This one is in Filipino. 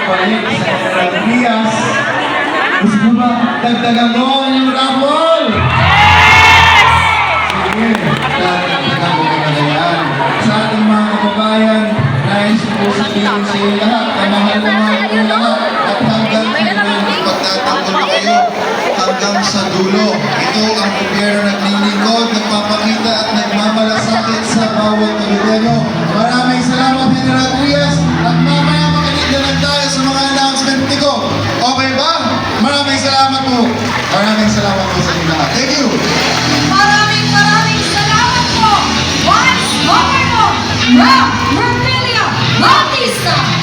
papalit sa General Trias. Gusto mo ba dagdagan mo yung raffle? Sige, dagdagan mo talaga yan. Sa ating mga kababayan, nais ko sabihin sa iyo lahat, kamahal na mahal ko lahat, at hanggang kailan pagtatanggol kayo hanggang sa dulo. Ito ang gobyerno naglilingkod, nagpapakita at nagmamalasakit sa bawat Pilipino. Maraming salamat, General Trias, at mamaya makinig tayo sa mga announcement ko. Okay ba? Maraming salamat po. Maraming salamat po sa inyo lahat. Thank you. Maraming salamat po. Vice Governor Rob Virgilio Bautista.